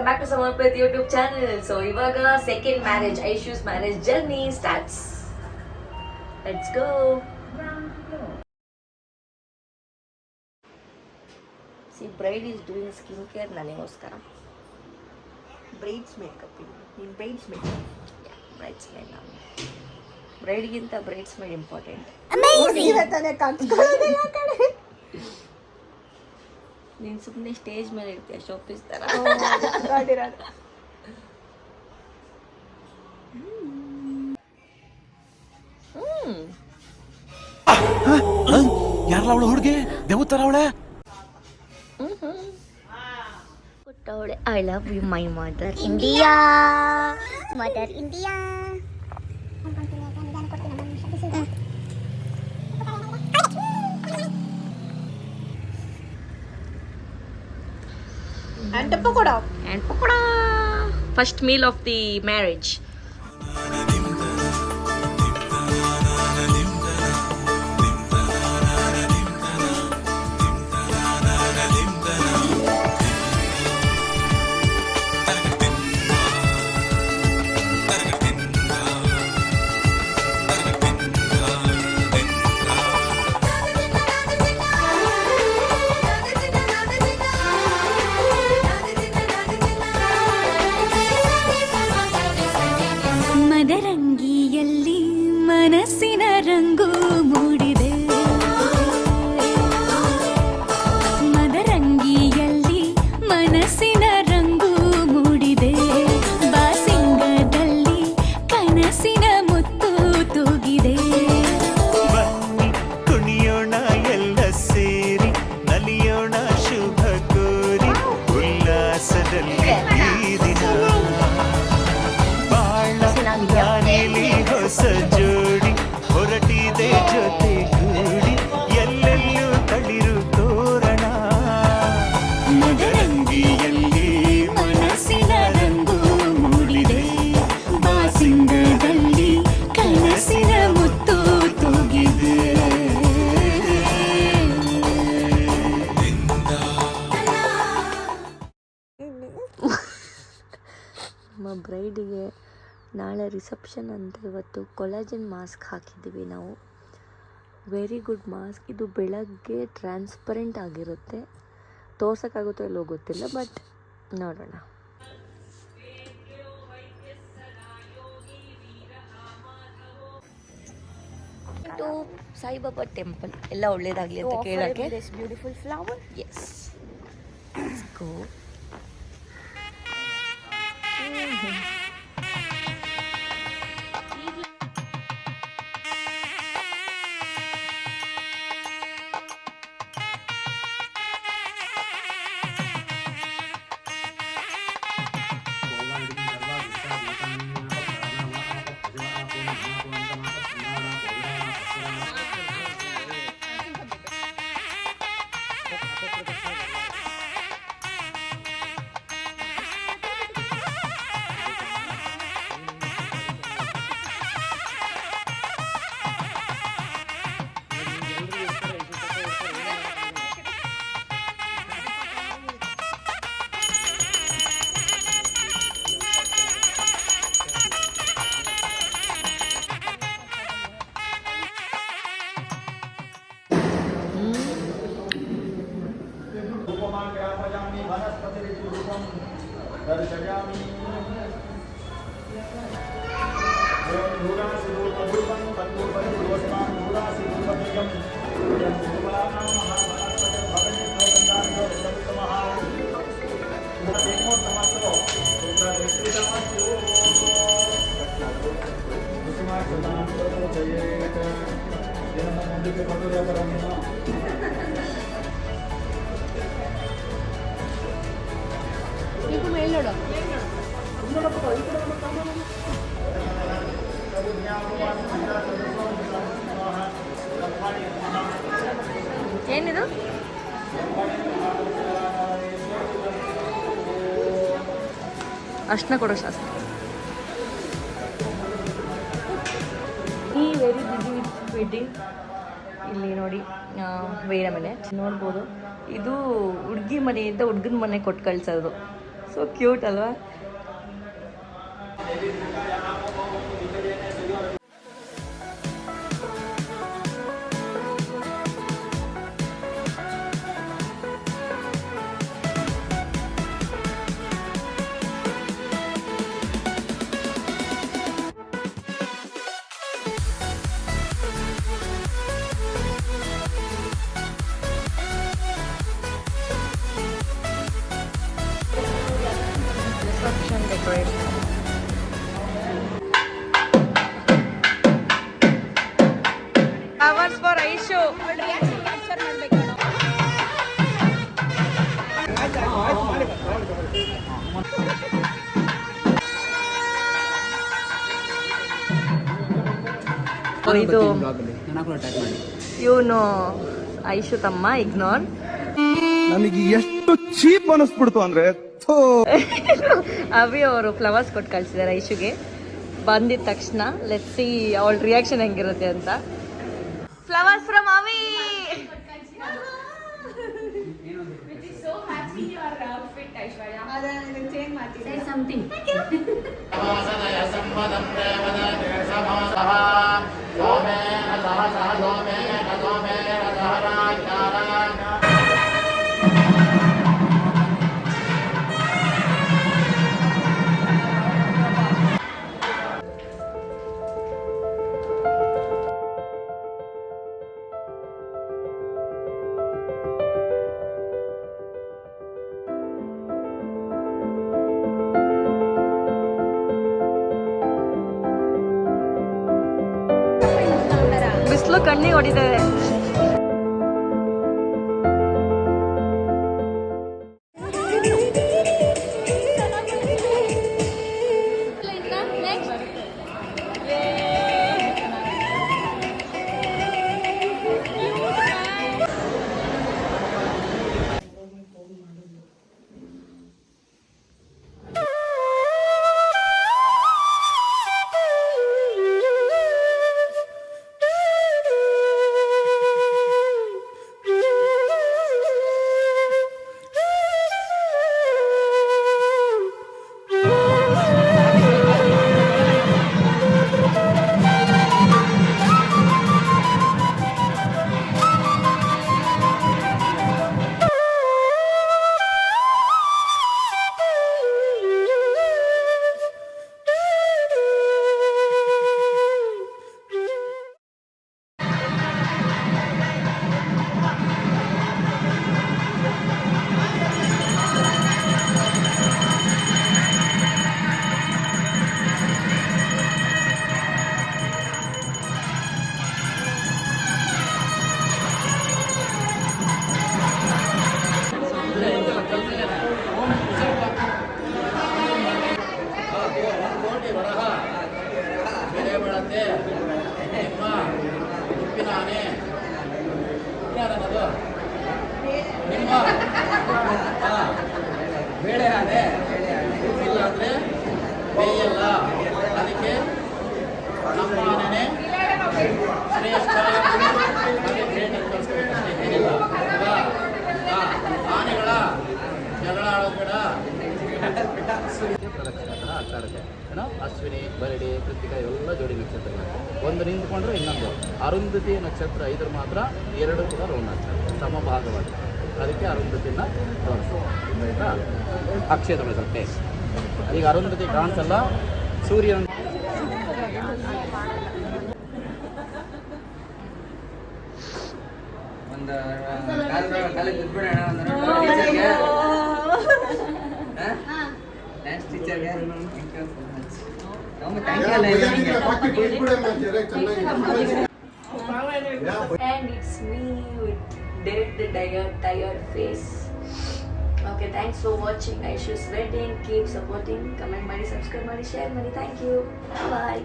Welcome back to Samarpit YouTube channel. So ಇವಾಗ second marriage, Aishu's marriage journey starts. Let's go. See bride is doing skin care ನನಗೋಸ್ಕರ. Bride's makeup ಇದು. ನೀನು bride's makeup. Bridesmaid ನಾನು. ಬ್ರೈಡ್ಗಿಂತ bridesmaid important. ನೀನು ಸುಮ್ಮನೆ stage ಮೇಲೆ ಇರ್ತೀಯ ಶೋಪೀಸ್ ಥರ. ಯಾರಲ್ಲ ಅವಳು ಹುಡುಗಿ ದೇವತರ ಅವಳೆ ಕೊಟ್ಟವಳೆ. I love you my mother India, mother India. and pakoda. First meal of the marriage. ಮದರಂಗಿಯಲ್ಲಿ ಮನಸ್ಸಿನ ರಂಗು ಮೂಡಿದೆ, ಮದರಂಗಿಯಲ್ಲಿ ಮನಸ್ಸಿನ ರಂಗು ಮೂಡಿದೆ, ಬಾಸಿಂಗದಲ್ಲಿ ಕನಸಿನ ಮುತ್ತು ತೂಗಿದೆ. ಬನ್ನಿ ಕುಣಿಯೋಣ ಎಲ್ಲ ಸೇರಿ, ನಲಿಯೋಣ ಶುಭ ಕೋರಿ, ಉಲ್ಲಾಸದಲ್ಲಿ ಈ ದಿನ ದಾರಿಲಿ ಹೊಸ ಜೋಡಿ ಹೊರಟಿದೆ ಜೊತೆ ಗೂಡಿ, ಎಲ್ಲೆಲ್ಲೂ ತಳಿರು ತೋರಣ. ಮದರಂಗಿಯಲ್ಲಿ ಮನಸ್ಸಿನ ರಂಗು ಮೂಡಿದೆ, ಬಾಸಿಂಗದಲ್ಲಿ ಕನಸಿನ ಮುತ್ತು ತೂಗಿದೆ. ನಮ್ಮ ಬ್ರೈಡಿಗೆ ನಾಳೆ ರಿಸೆಪ್ಷನ್ ಅಂತ ಇವತ್ತು ಕೊಲಾಜನ್ ಮಾಸ್ಕ್ ಹಾಕಿದ್ದೀವಿ ನಾವು. Very good mask. ಇದು ಬೆಳಗ್ಗೆ ಟ್ರಾನ್ಸ್ಪರೆಂಟ್ ಆಗಿರುತ್ತೆ, ತೋರ್ಸೋಕ್ಕಾಗುತ್ತೋ ಇಲ್ಲೋ ಗೊತ್ತಿಲ್ಲ, ಬಟ್ ನೋಡೋಣ. ಇದು ಸಾಯಿಬಾಬಾ ಟೆಂಪಲ್. ಎಲ್ಲ ಒಳ್ಳೇದಾಗಲಿ ಅಂತ ಕೇಳೋಕ್ಕೆ. Beautiful flower. Yes, let's go. ಏನಿದು? ಅರ್ಶನ ಕೊಡೋ ಶಾಸ್ತ್ರ. ಈ ವೆರಿ ಬಿಸಿ ವೆಡ್ಡಿಂಗ್. ಇಲ್ಲಿ ನೋಡಿ, ವೇರ ಮನೆ ನೋಡ್ಬೋದು. ಇದು ಹುಡುಗಿ ಮನೆಯಿಂದ ಹುಡುಗನ ಮನೆ ಕೊಟ್ಟು ಕಳ್ಸೋದು. ಸೊ ಕ್ಯೂಟ್ ಅಲ್ವಾ? Reception decoration. Flowers for Aishu. ಇದು ಇವನು ಐಶು ತಮ್ಮ ಇಗ್ನೋರ್. ನನಗೆ ಎಷ್ಟು ಚೀಪ್ ಅನಿಸ್ಬಿಡ್ತು ಅಂದ್ರೆ ಅವಿ ಅವರು ಫ್ಲವರ್ಸ್ ಕೊಟ್ಟು ಕಳ್ಸಿದ್ದಾರೆ ಐಶುಗೆ. ಬಂದಿದ ತಕ್ಷಣ ಲೆಟ್ಸ್ ಸಿ ಅವಳ ರಿಯಾಕ್ಷನ್ ಹೆಂಗಿರುತ್ತೆ ಅಂತ. ಫ್ಲವರ್ಸ್ ಫ್ರಮ್ ಅವಿ. ಬಿಸಿಲು ಕಣ್ಣಿಗೆ ಹೊಡಿದೆ. ಬೇಳೆ ಆನೆ ಇಲ್ಲ ಅಂದ್ರೆ ಬೇಯಲ್ಲ. ಅದಕ್ಕೆ ನಮ್ಮ ಆನೆನೇ ಶ್ರೇಷ್ಠ. ಆನೆಗಳ ಜಗಳ ಆಡೋಬೇಡ. ಏನೋ ಅಶ್ವಿನಿ, ಭರಣಿ, ಕೃತಿಕ ಇವೆಲ್ಲ ಜೋಡಿ ನಕ್ಷತ್ರಗಳು. ಒಂದು ನಿಂತ್ಕೊಂಡ್ರೆ ಇನ್ನೊಂದು. ಅರುಂಧತಿ ನಕ್ಷತ್ರ ಇದ್ರ ಮಾತ್ರ ಎರಡು ಕೂಡ ರೋಣ ನಕ್ಷತ್ರ ಸಮಭಾಗವಾಗಿ. ಅದಕ್ಕೆ ಅರುಂಧತಿನ ತೋರಿಸ್ತಾ ಅಕ್ಷಯ ತಗೊಳ್ಳುತ್ತೆ. ಈಗ ಅರುಂಧತಿ ಕಾಣಿಸಲ್ಲ, ಸೂರ್ಯನ ಒಂದು ಕಾಲೇಜ್ ಬಿಟ್ಬಿಡೋಣ. ಡ್ಯಾನ್ಸ್ ಟೀಚರ್ಗೆ And it's me with dead, tired face. Okay, thanks for watching Aishu's wedding. Keep supporting, comment ಮಾಡಿ, subscribe ಮಾಡಿ, share ಮಾಡಿ. Thank you. Bye.